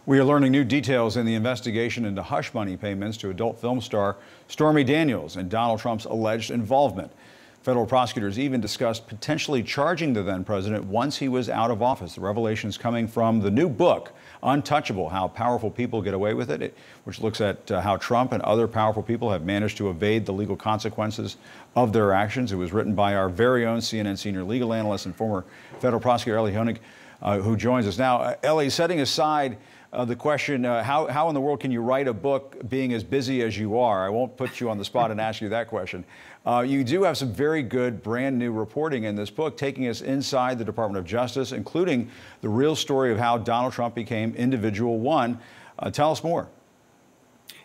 We are learning new details in the investigation into hush money payments to adult film star Stormy Daniels and Donald Trump's alleged involvement. Federal prosecutors even discussed potentially charging the then president once he was out of office. The revelations coming from the new book, Untouchable: How Powerful People Get Away with It, which looks at how Trump and other powerful people have managed to evade the legal consequences of their actions. It was written by our very own CNN senior legal analyst and former federal prosecutor Elie Honig, who joins us now. Elie, setting aside the question, how in the world can you write a book being as busy as you are? I won't put you on the spot and ask you that question. You do have some very good brand new reporting in this book, taking us inside the Department of Justice, including the real story of how Donald Trump became Individual One. Tell us more.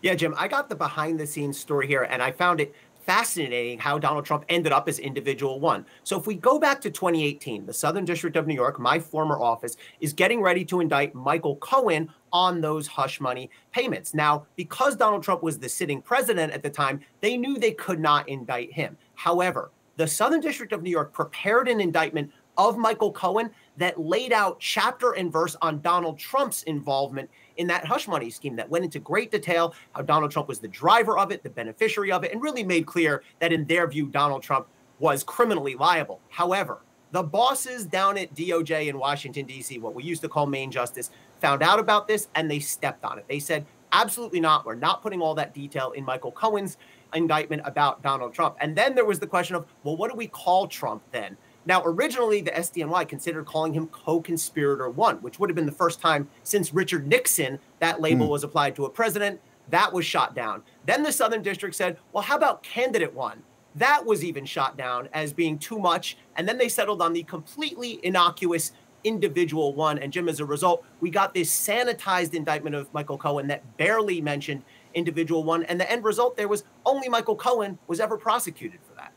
Yeah, Jim, I got the behind the scenes story here, and I found it fascinating how Donald Trump ended up as Individual One. So if we go back to 2018, the Southern District of New York, my former office, is getting ready to indict Michael Cohen on those hush money payments. Now, because Donald Trump was the sitting president at the time, they knew they could not indict him. However, the Southern District of New York prepared an indictment of Michael Cohen that laid out chapter and verse on Donald Trump's involvement in that hush money scheme, that went into great detail how Donald Trump was the driver of it, the beneficiary of it, and really made clear that in their view, Donald Trump was criminally liable. However, the bosses down at DOJ in Washington, D.C., what we used to call Main Justice, found out about this and they stepped on it. They said, absolutely not. We're not putting all that detail in Michael Cohen's indictment about Donald Trump. And then there was the question of, well, what do we call Trump then? Now, originally, the SDNY considered calling him co-conspirator one, which would have been the first time since Richard Nixon that label was applied to a president. That was shot down. Then the Southern District said, well, how about candidate one? That was even shot down as being too much. And then they settled on the completely innocuous Individual One. And Jim, as a result, we got this sanitized indictment of Michael Cohen that barely mentioned Individual One. And the end result there was only Michael Cohen was ever prosecuted for that.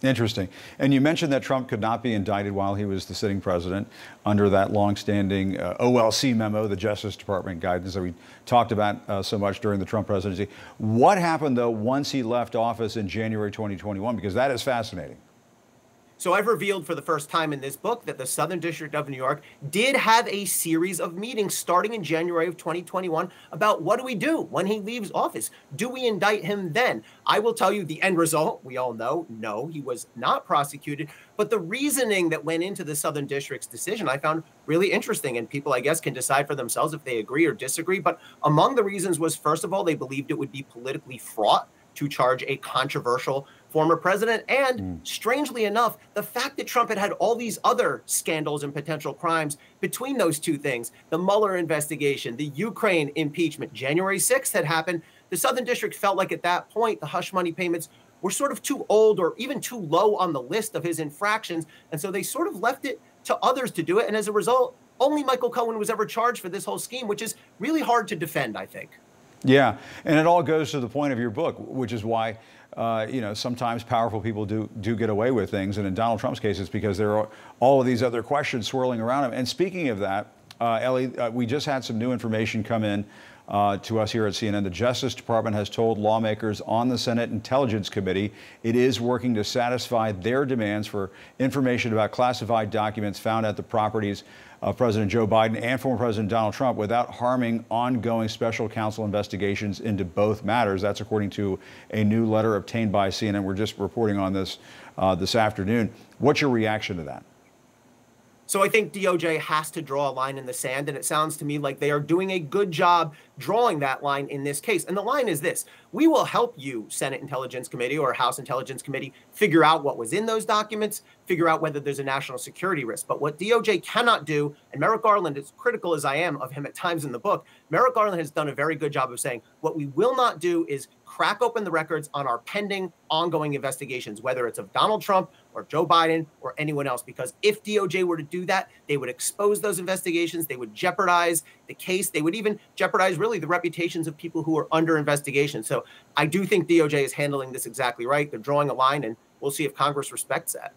Interesting. And you mentioned that Trump could not be indicted while he was the sitting president under that longstanding OLC memo, the Justice Department guidance that we talked about so much during the Trump presidency. What happened, though, once he left office in January 2021? Because that is fascinating. So I've revealed for the first time in this book that the Southern District of New York did have a series of meetings starting in January of 2021 about what do we do when he leaves office? Do we indict him then? I will tell you the end result. We all know, no, he was not prosecuted. But the reasoning that went into the Southern District's decision I found really interesting. And people, I guess, can decide for themselves if they agree or disagree. But among the reasons was, first of all, they believed it would be politically fraught to charge a controversial former president. And strangely enough, the fact that Trump had all these other scandals and potential crimes between those two things, the Mueller investigation, the Ukraine impeachment, January 6th had happened. The Southern District felt like at that point, the hush money payments were sort of too old or even too low on the list of his infractions. And so they sort of left it to others to do it. And as a result, only Michael Cohen was ever charged for this whole scheme, which is really hard to defend, I think. Yeah, and it all goes to the point of your book, which is why, sometimes powerful people do get away with things. And in Donald Trump's case, it's because there are all of these other questions swirling around him. And speaking of that, Elie, we just had some new information come in to us here at CNN. The Justice Department has told lawmakers on the Senate Intelligence Committee it is working to satisfy their demands for information about classified documents found at the properties of President Joe Biden and former President Donald Trump without harming ongoing special counsel investigations into both matters. That's according to a new letter obtained by CNN. We're just reporting on this this afternoon. What's your reaction to that? So I think DOJ has to draw a line in the sand, and it sounds to me like they are doing a good job drawing that line in this case. And the line is this: we will help you, Senate Intelligence Committee or House Intelligence Committee, figure out what was in those documents, figure out whether there's a national security risk. But what DOJ cannot do, and Merrick Garland, as critical as I am of him at times in the book, Merrick Garland has done a very good job of saying what we will not do is crack open the records on our pending ongoing investigations, whether it's of Donald Trump or Joe Biden or anyone else, because if DOJ were to do that, they would expose those investigations. They would jeopardize the case. They would even jeopardize really the reputations of people who are under investigation. So I do think DOJ is handling this exactly right. They're drawing a line, and we'll see if Congress respects that.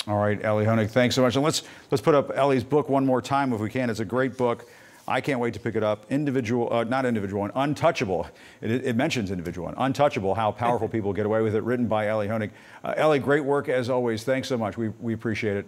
All right, Elie Honig, thanks so much. And let's put up Elie's book one more time if we can. It's a great book. I can't wait to pick it up. Untouchable. It mentions Individual One. Untouchable: How Powerful People Get Away with It, written by Elie Honig. Elie, great work as always. Thanks so much. We appreciate it.